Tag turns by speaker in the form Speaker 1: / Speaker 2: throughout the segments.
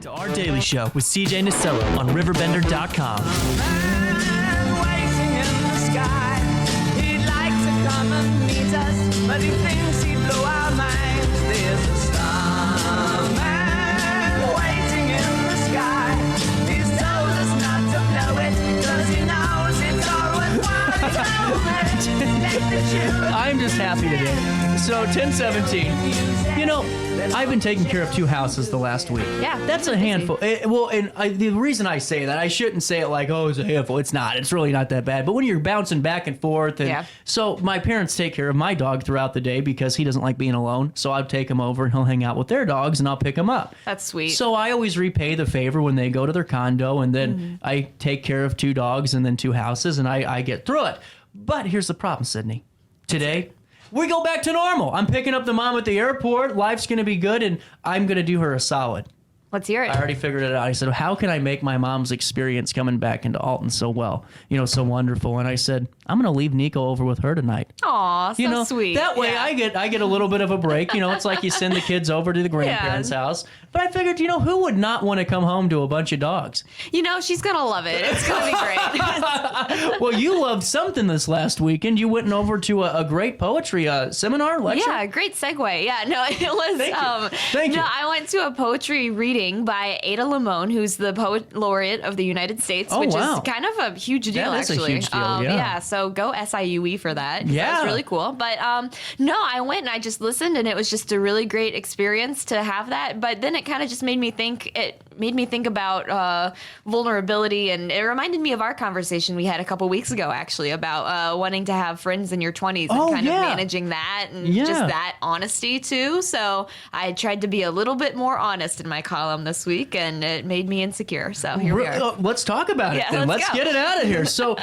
Speaker 1: To Our Daily Show with CJ Nasello on RiverBender.com.
Speaker 2: Waiting in the sky. He'd like to come and meet us, but he thinks he'd blow our minds. There's a starman waiting in the sky. He's told us not to blow it, because he knows it's always one to
Speaker 1: I'm just happy today. So 10:17. You know, I've been taking care of 2 houses the last week.
Speaker 3: Yeah,
Speaker 1: That's a handful. The reason I say that, I shouldn't say it like, oh, it's a handful. It's not. It's really not that bad. But when you're bouncing back and forth. So my parents take care of my dog throughout the day because he doesn't like being alone. So I'll take him over and he'll hang out with their dogs and I'll pick him up.
Speaker 3: That's sweet.
Speaker 1: So I always repay the favor when they go to their condo, and then I take care of 2 dogs and then 2 houses, and I get through it. But here's the problem, Syndey. Today, we go back to normal. I'm picking up the mom at the airport. Life's going to be good, and I'm going to do her a solid.
Speaker 3: Let's hear it.
Speaker 1: I already figured it out. I said, how can I make my mom's experience coming back into Alton so well? So wonderful. And I said, I'm going to leave Nico over with her tonight.
Speaker 3: Aw, so sweet.
Speaker 1: That way I get a little bit of a break. It's like you send the kids over to the grandparents' house. But I figured, who would not want to come home to a bunch of dogs?
Speaker 3: She's going to love it. It's going to be great.
Speaker 1: Well, you loved something this last weekend. You went over to a great poetry seminar, lecture?
Speaker 3: Yeah, great segue. Yeah, no, it was...
Speaker 1: Thank you.
Speaker 3: I went to a poetry reading by Limón, who's the Poet Laureate of the United States, which is kind of a huge deal,
Speaker 1: that is
Speaker 3: actually.
Speaker 1: A huge deal, yeah.
Speaker 3: So go SIUE for that.
Speaker 1: Yeah.
Speaker 3: That was really cool. But no, I went and I just listened, and it was just a really great experience to have that. But then it kind of just made me think about vulnerability, and it reminded me of our conversation we had a couple weeks ago, actually, about wanting to have friends in your 20s and kind of managing that and just that honesty too. So I tried to be a little bit more honest in my column this week, and it made me insecure. So here we are.
Speaker 1: Let's talk about it then.
Speaker 3: Let's
Speaker 1: get it out of here. So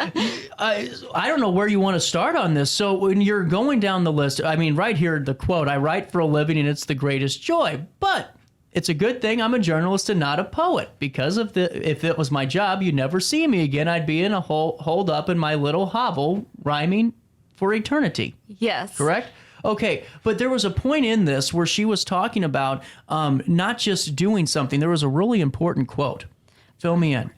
Speaker 1: I don't know where you want to start on this. So when you're going down the list, right here, the quote, I write for a living and it's the greatest joy. But it's a good thing I'm a journalist and not a poet, because if it was my job, you'd never see me again. I'd be in a holed up in my little hovel rhyming for eternity.
Speaker 3: Yes.
Speaker 1: Correct? Okay, but there was a point in this where she was talking about not just doing something. There was a really important quote. Fill me in.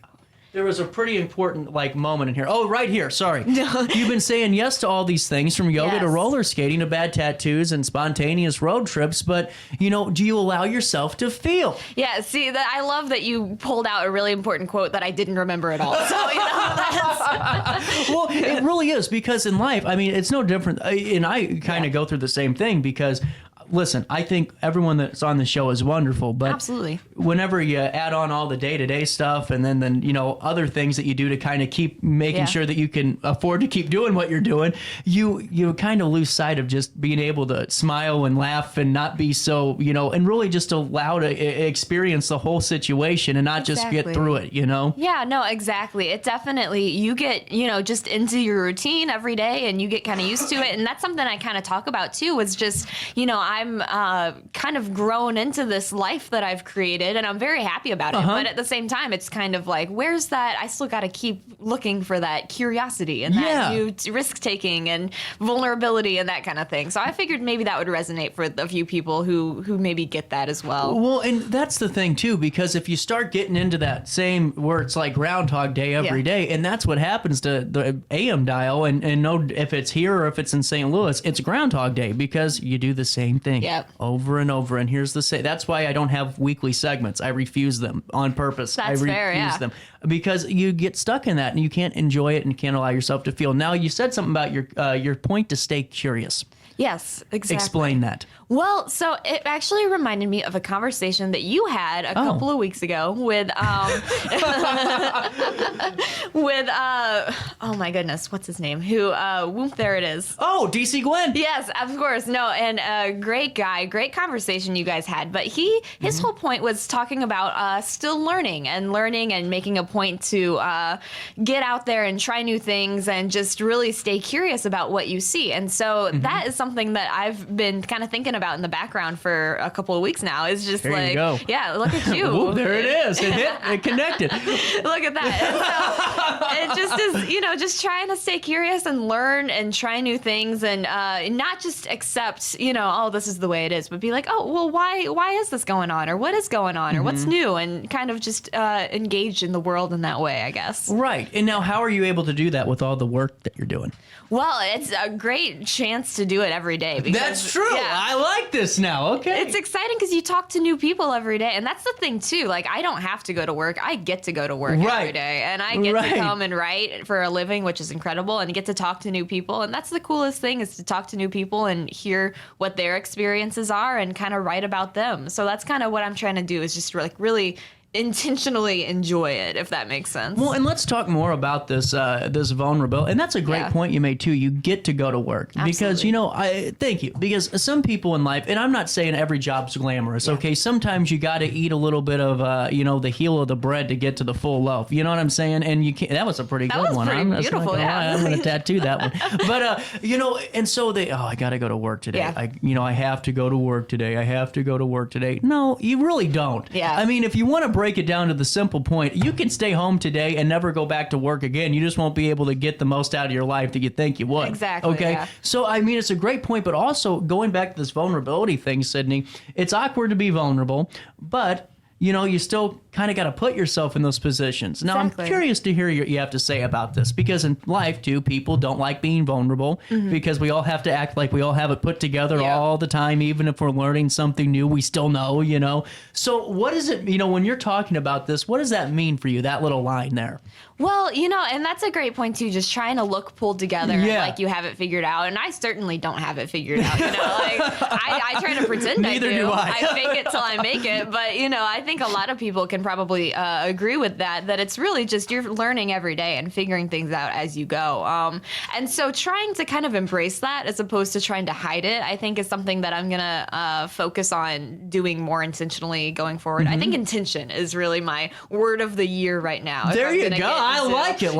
Speaker 1: There was a pretty important moment in here. Oh, right here. Sorry. You've been saying yes to all these things, from yoga to roller skating to bad tattoos and spontaneous road trips. But, do you allow yourself to feel?
Speaker 3: Yeah, see, I love that you pulled out a really important quote that I didn't remember at all. So, that's...
Speaker 1: Well, it really is, because in life, it's no different. And I kind of go through the same thing, because... Listen, I think everyone that's on the show is wonderful, but
Speaker 3: absolutely,
Speaker 1: whenever you add on all the day-to-day stuff and then other things that you do to kind of keep making sure that you can afford to keep doing what you're doing, you kind of lose sight of just being able to smile and laugh and not be so, and really just allow to experience the whole situation and not just get through it,
Speaker 3: Yeah, no, exactly. It definitely, you get, just into your routine every day and you get kind of used to it. And that's something I kind of talk about too, was just, I'm kind of grown into this life that I've created, and I'm very happy about it. But at the same time, it's kind of like, where's that? I still got to keep looking for that curiosity and that new risk taking and vulnerability and that kind of thing. So I figured maybe that would resonate for a few people who maybe get that as well.
Speaker 1: Well, and that's the thing too, because if you start getting into that same where it's like Groundhog Day every day, and that's what happens to the AM dial, and no, if it's here or if it's in St. Louis, it's Groundhog Day, because you do the same thing over and over. And here's the that's why I don't have weekly segments. I refuse them on purpose.
Speaker 3: That's fair, yeah.
Speaker 1: them because you get stuck in that and you can't enjoy it and can't allow yourself to feel. Now, you said something about your point to stay curious.
Speaker 3: Yes, exactly.
Speaker 1: Explain that.
Speaker 3: Well, so it actually reminded me of a conversation that you had a couple of weeks ago with oh my goodness, what's his name? Whoop, there it is.
Speaker 1: Oh, DC Glenn.
Speaker 3: Yes, of course. No, and a great guy, great conversation you guys had. But his whole point was talking about still learning and making a point to get out there and try new things and just really stay curious about what you see. And so that is something something that I've been kind of thinking about in the background for a couple of weeks now. Is just
Speaker 1: There
Speaker 3: like,
Speaker 1: you go.
Speaker 3: yeah, look at you.
Speaker 1: Whoop, there it is. It connected.
Speaker 3: Look at that. And so it just is, just trying to stay curious and learn and try new things and not just accept, oh, this is the way it is, but be like, oh, well, why is this going on? Or what is going on? Or what's new? And kind of just engage in the world in that way, I guess.
Speaker 1: Right. And now how are you able to do that with all the work that you're doing?
Speaker 3: Well, it's a great chance to do it every day. Because,
Speaker 1: That's true.
Speaker 3: yeah.
Speaker 1: I like this now. Okay.
Speaker 3: It's exciting because you talk to new people every day. And that's the thing, too. Like, I don't have to go to work. I get to go to work every day. And I get to come and write for a living, which is incredible. And get to talk to new people. And that's the coolest thing, is to talk to new people and hear what their experiences are and kind of write about them. So that's kind of what I'm trying to do, is just really intentionally enjoy it, if that makes sense.
Speaker 1: Well, and let's talk more about this this vulnerability. And that's a great point you made too. You get to go to work.
Speaker 3: Absolutely.
Speaker 1: Because thank you. Because some people in life, and I'm not saying every job's glamorous. Okay, sometimes you got to eat a little bit of the heel of the bread to get to the full loaf. You know what I'm saying? And you can't. That was a pretty good one.
Speaker 3: Pretty beautiful. Yeah.
Speaker 1: I'm going to tattoo that one. But and so I got to go to work today.
Speaker 3: Yeah.
Speaker 1: I have to go to work today. I have to go to work today. No, you really don't.
Speaker 3: Yeah.
Speaker 1: I mean, if you want to break it down to the simple point, you can stay home today and never go back to work again. You just won't be able to get the most out of your life that you think you would.
Speaker 3: Exactly.
Speaker 1: Okay.
Speaker 3: Yeah.
Speaker 1: So, I mean, it's a great point, but also going back to this vulnerability thing, Syndey, it's awkward to be vulnerable, but you still kind of got to put yourself in those positions. Now,
Speaker 3: Exactly.
Speaker 1: I'm curious to hear what you have to say about this, because in life, too, people don't like being vulnerable because we all have to act like we all have it put together all the time. Even if we're learning something new, we still know. So what is it, when you're talking about this, what does that mean for you, that little line there?
Speaker 3: Well, and that's a great point, too, just trying to look pulled together and like you have it figured out. And I certainly don't have it figured out, like I try to pretend
Speaker 1: Neither
Speaker 3: I do.
Speaker 1: do I.
Speaker 3: I fake it till I make it. But, I think a lot of people can probably agree with that it's really just you're learning every day and figuring things out as you go. And so trying to kind of embrace that as opposed to trying to hide it, I think is something that I'm going to focus on doing more intentionally going forward. I think intention is really my word of the year right now.
Speaker 1: There you go. I like it.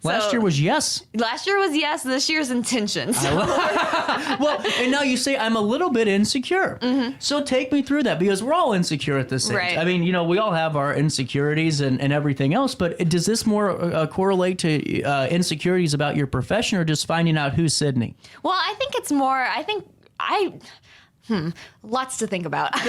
Speaker 1: Last year was yes.
Speaker 3: Last year was yes. This year's intention. So.
Speaker 1: Well, and now you say I'm a little bit insecure. So take me through that, because we're all insecure at this age.
Speaker 3: Right.
Speaker 1: I mean, we all have our insecurities and everything else, but does this more correlate to insecurities about your profession, or just finding out who's Syndey?
Speaker 3: Well, I think it's more, lots to think about. I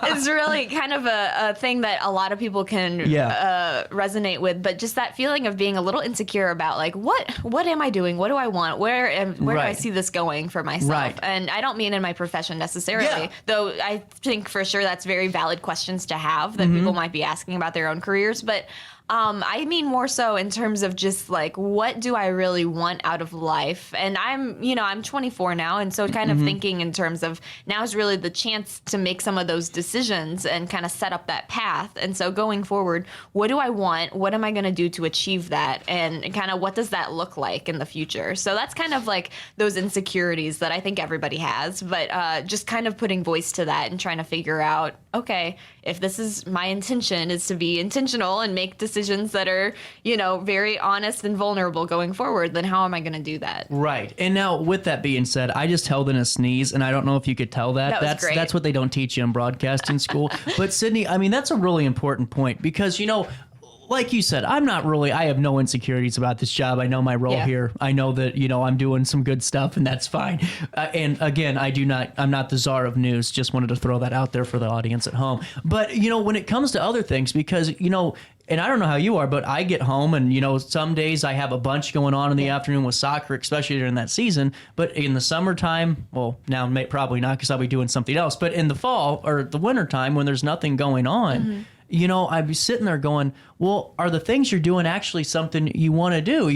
Speaker 3: think it's really kind of a thing that a lot of people can resonate with, but just that feeling of being a little insecure about, like, what am I doing? What do I want? Where do I see this going for myself?
Speaker 1: Right.
Speaker 3: And I don't mean in my profession necessarily, though I think for sure that's very valid questions to have that people might be asking about their own careers. But I mean more so in terms of just like, what do I really want out of life? And I'm 24 now. And so kind of thinking in terms of now is really the chance to make some of those decisions and kind of set up that path. And so going forward, what do I want? What am I going to do to achieve that? And kind of what does that look like in the future? So that's kind of like those insecurities that I think everybody has, but just kind of putting voice to that and trying to figure out, okay, if this is my intention is to be intentional and make decisions that are, very honest and vulnerable going forward, then how am I going to do that?
Speaker 1: Right. And now, with that being said, I just held in a sneeze, and I don't know if you could tell that. That's what they don't teach you in broadcasting school. But Syndey, I mean, that's a really important point, because, like you said, I have no insecurities about this job. I know my role here. I know that, I'm doing some good stuff, and that's fine. And again, I'm not the czar of news. Just wanted to throw that out there for the audience at home. But, when it comes to other things, because, and I don't know how you are, but I get home and, some days I have a bunch going on in the afternoon with soccer, especially during that season. But in the summertime, well, now probably not, because I'll be doing something else. But in the fall or the wintertime, when there's nothing going on, I'd be sitting there going, well, are the things you're doing actually something you want to do?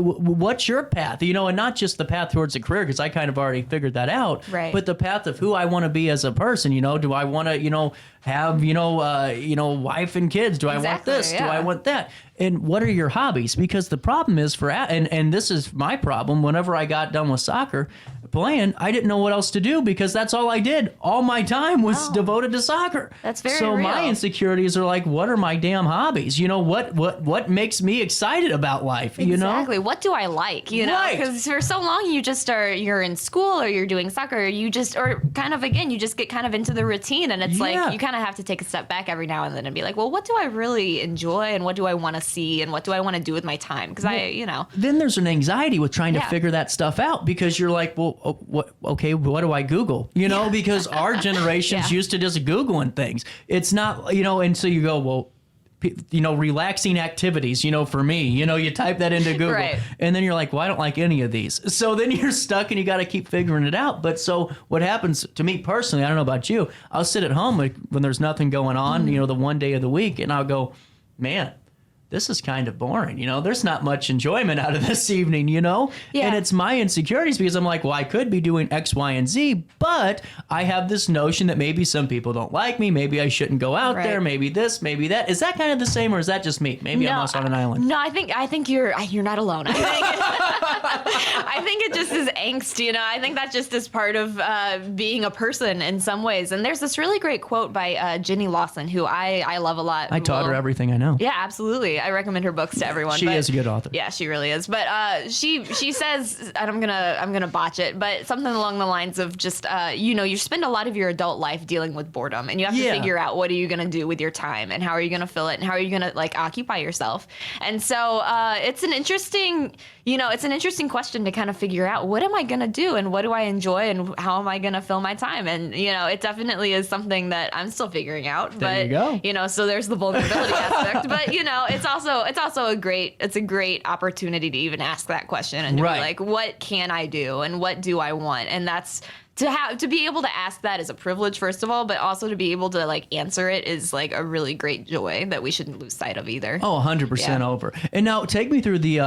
Speaker 1: What's your path? And not just the path towards a career, because I kind of already figured that out.
Speaker 3: Right.
Speaker 1: But the path of who I want to be as a person. Do I want to, have, wife and kids? Do I want this? Do I want that? And what are your hobbies? Because the problem is and this is my problem, whenever I got done with soccer, playing, I didn't know what else to do because that's all I did. All my time was devoted to soccer.
Speaker 3: That's very
Speaker 1: So my
Speaker 3: real.
Speaker 1: insecurities are like, what are my damn hobbies? You know, what makes me excited about life? You know,
Speaker 3: Exactly. What do I like? You know,
Speaker 1: Right.
Speaker 3: because for so long you're in school or you're doing soccer, or kind of again, you just get kind of into the routine, and it's
Speaker 1: Yeah.
Speaker 3: like you kind of have to take a step back every now and then and be like, well, what do I really enjoy, and what do I want to see, and what do I want to do with my time? Because
Speaker 1: then there's an anxiety with trying to
Speaker 3: Yeah.
Speaker 1: figure that stuff out because you're like, well, what do I Google? You know, because our generations
Speaker 3: Yeah.
Speaker 1: used to just Googling things. It's not, you know, and so you go, well, relaxing activities, for me, you type that into Google
Speaker 3: Right.
Speaker 1: and then you're like, well, I don't like any of these. So then you're stuck and you got to keep figuring it out. But so what happens to me personally, I don't know about you, I'll sit at home when there's nothing going on, the one day of the week, and I'll go, man, this is kind of boring. There's not much enjoyment out of this evening,
Speaker 3: Yeah.
Speaker 1: And it's my insecurities because I'm like, well, I could be doing X, Y, and Z, but I have this notion that maybe some people don't like me. Maybe I shouldn't go out
Speaker 3: Right.
Speaker 1: there. Maybe this, maybe that. Is that kind of the same, or is that just me? Maybe I'm also on an island.
Speaker 3: No, I think you're not alone. I think it just is angst. I think that just is part of being a person in some ways. And there's this really great quote by Ginny Lawson, who I love a lot.
Speaker 1: I taught her everything I know.
Speaker 3: Yeah, absolutely. I recommend her books to everyone.
Speaker 1: She is a good author.
Speaker 3: Yeah, she really is. But she says, and I'm gonna botch it, but something along the lines of just you spend a lot of your adult life dealing with boredom, and you have to
Speaker 1: Yeah.
Speaker 3: figure out what are you gonna do with your time, and how are you gonna fill it, and how are you gonna occupy yourself. And so it's an interesting question to kind of figure out, what am I gonna do, and what do I enjoy, and how am I gonna fill my time. And it definitely is something that I'm still figuring out.
Speaker 1: There you go.
Speaker 3: So there's the vulnerability aspect, but it's also a great opportunity to even ask that question and to
Speaker 1: Right.
Speaker 3: be like, what can I do and what do I want? And that's to be able to ask that is a privilege, first of all, but also to be able to answer it is a really great joy that we shouldn't lose sight of either.
Speaker 1: Oh, 100%
Speaker 3: Yeah.
Speaker 1: over. And now take me through the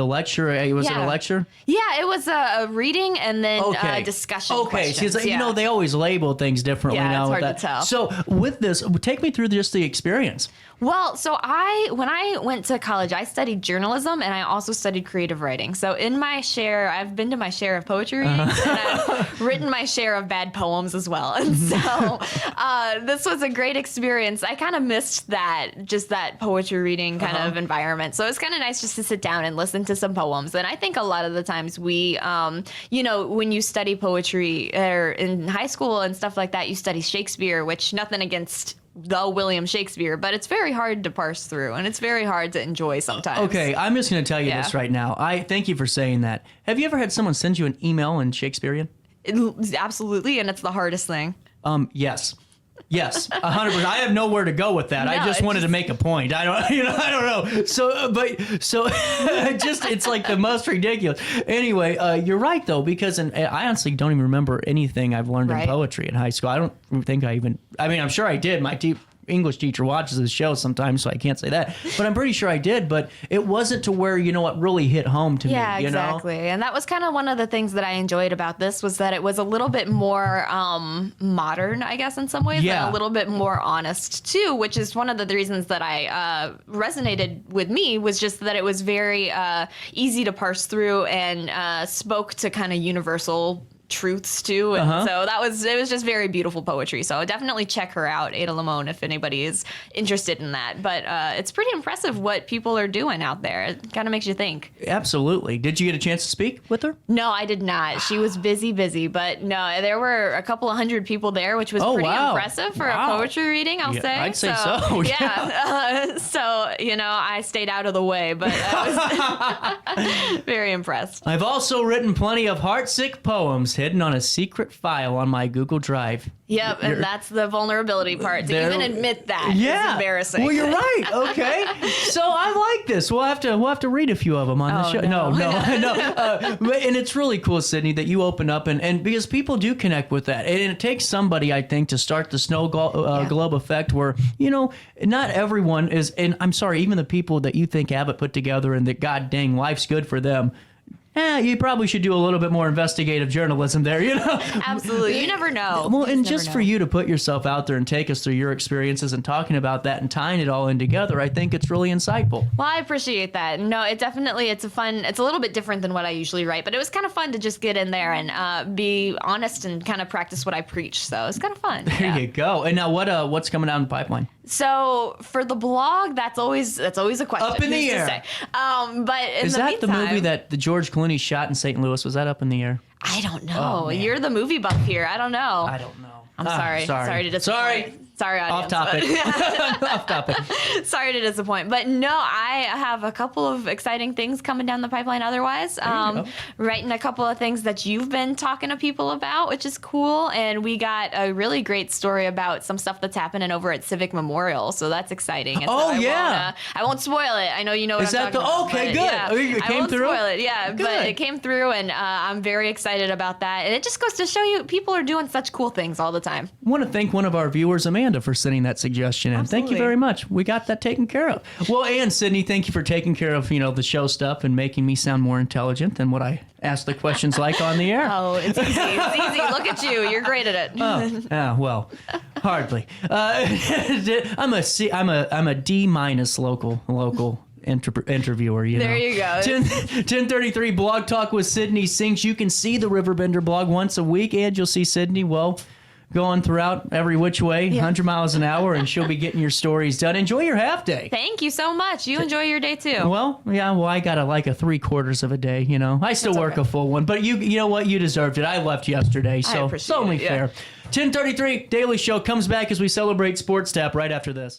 Speaker 1: lecture. Was it a
Speaker 3: Yeah.
Speaker 1: lecture?
Speaker 3: Yeah, it was a reading and then discussion.
Speaker 1: Okay,
Speaker 3: questions.
Speaker 1: so they always label things differently
Speaker 3: Yeah,
Speaker 1: now.
Speaker 3: it's
Speaker 1: with
Speaker 3: hard
Speaker 1: that.
Speaker 3: to tell.
Speaker 1: So with this, take me through just the experience.
Speaker 3: Well, so when I went to college, I studied journalism and I also studied creative writing. So I've been to my share of poetry readings and I've written my share of bad poems as well. And so this was a great experience. I kind of missed that poetry reading kind of environment. So it's kind of nice just to sit down and listen to some poems. And I think a lot of the times we, when you study poetry or in high school and stuff like that, you study Shakespeare, which nothing against the William Shakespeare, but it's very hard to parse through and it's very hard to enjoy sometimes.
Speaker 1: Okay, I'm just going to tell you
Speaker 3: Yeah.
Speaker 1: this right now. I thank you for saying that. Have you ever had someone send you an email in Shakespearean?
Speaker 3: Absolutely, and it's the hardest thing.
Speaker 1: Yes. Yes, 100%. I have nowhere to go with that. I
Speaker 3: No,
Speaker 1: just
Speaker 3: it's
Speaker 1: wanted to
Speaker 3: just-
Speaker 1: make a point. I don't know. So it's like the most ridiculous. Anyway, you're right though, because I honestly don't even remember anything I've learned in
Speaker 3: Right.
Speaker 1: poetry in high school. I don't think I'm sure I did. My English teacher watches the show sometimes, so I can't say that. But I'm pretty sure I did. But it wasn't to where what really hit home to
Speaker 3: Yeah,
Speaker 1: me.
Speaker 3: exactly. And that was kind of one of the things that I enjoyed about this was that it was a little bit more modern, I guess, in some ways,
Speaker 1: Yeah.
Speaker 3: and a little bit more honest too, which is one of the reasons that I resonated with me was just that it was very easy to parse through and spoke to kind of universal truths too, and so it was just very beautiful poetry. So definitely check her out, Ada Limón, if anybody is interested in that. But it's pretty impressive what people are doing out there. It kind of makes you think.
Speaker 1: Absolutely. Did you get a chance to speak with her?
Speaker 3: No, I did not. She was busy, but no, there were a couple of hundred people there, which was
Speaker 1: Oh,
Speaker 3: pretty
Speaker 1: wow.
Speaker 3: impressive for
Speaker 1: Wow.
Speaker 3: a poetry reading, I'll
Speaker 1: Yeah,
Speaker 3: say.
Speaker 1: I'd say so,
Speaker 3: Yeah. So, I stayed out of the way, but I was very impressed.
Speaker 1: I've also written plenty of heartsick poems hidden on a secret file on my Google Drive.
Speaker 3: Yep, and that's the vulnerability part. To
Speaker 1: There-
Speaker 3: even admit that is
Speaker 1: Yeah.
Speaker 3: embarrassing.
Speaker 1: Well, you're right. Okay. So I like this. We'll have to read a few of them on the
Speaker 3: Oh,
Speaker 1: show.
Speaker 3: no.
Speaker 1: No. And it's really cool, Syndey, that you open up and because people do connect with that. And it takes somebody, I think, to start the snow globe effect where, not everyone is, and I'm sorry, even the people that you think have it put together and that God dang life's good for them, you probably should do a little bit more investigative journalism there, you know?
Speaker 3: Absolutely. You never know.
Speaker 1: Well,
Speaker 3: You
Speaker 1: and
Speaker 3: never
Speaker 1: just
Speaker 3: know.
Speaker 1: for you to put yourself out there and take us through your experiences and talking about that and tying it all in together, I think it's really insightful.
Speaker 3: Well, I appreciate that. No, it's a little bit different than what I usually write, but it was kind of fun to just get in there and be honest and kind of practice what I preach. So it's kind of fun.
Speaker 1: There you go. And now what's coming down the pipeline?
Speaker 3: So for the blog, that's always a question.
Speaker 1: Up in the
Speaker 3: who's to
Speaker 1: air.
Speaker 3: say? But in
Speaker 1: Is
Speaker 3: the
Speaker 1: that
Speaker 3: meantime,
Speaker 1: the movie that the George Clooney shot in St. Louis? Was that up in the air?
Speaker 3: I don't know.
Speaker 1: Oh, man.
Speaker 3: You're the movie buff here. I don't know.
Speaker 1: I don't know.
Speaker 3: I'm sorry. Sorry to disappoint.
Speaker 1: Sorry.
Speaker 3: Sorry,
Speaker 1: Off
Speaker 3: audience.
Speaker 1: topic. Off topic.
Speaker 3: Sorry to disappoint, but no, I have a couple of exciting things coming down the pipeline otherwise.
Speaker 1: go.
Speaker 3: Writing a couple of things that you've been talking to people about, which is cool. And we got a really great story about some stuff that's happening over at Civic Memorial. So that's exciting. And so
Speaker 1: Oh, yeah.
Speaker 3: I won't spoil it. I know you know what
Speaker 1: Is
Speaker 3: I'm
Speaker 1: that
Speaker 3: talking about.
Speaker 1: okay,
Speaker 3: but
Speaker 1: good.
Speaker 3: yeah,
Speaker 1: Oh, it
Speaker 3: I
Speaker 1: came
Speaker 3: won't
Speaker 1: through?
Speaker 3: spoil it. Yeah,
Speaker 1: Good.
Speaker 3: but it came through, and I'm very excited about that. And it just goes to show you people are doing such cool things all the time.
Speaker 1: I want to thank one of our viewers, Amanda, for sending that suggestion in. Thank you
Speaker 3: Absolutely.
Speaker 1: very much. We got that taken care of. Well, and Syndey, thank you for taking care of, the show stuff and making me sound more intelligent than what I ask the questions like on the air.
Speaker 3: Oh, it's easy. It's easy. Look at you. You're great at it.
Speaker 1: Well, hardly. I'm a D minus local interviewer.
Speaker 3: There you go.
Speaker 1: 1033 Blog Talk with Syndey Sinks. You can see the Riverbender blog once a week, and you'll see Syndey, going throughout every which way, 100 miles an hour, and she'll be getting your stories done. Enjoy your half day.
Speaker 3: Thank you so much. You enjoy your day too.
Speaker 1: Well, I got like a 3/4 of a day, I still work
Speaker 3: okay.
Speaker 1: a full one, but you know what? You deserved it. I left yesterday, so it's
Speaker 3: appreciate
Speaker 1: only
Speaker 3: it, yeah.
Speaker 1: fair. 1033 Daily Show comes back as we celebrate Sports Tap right after this.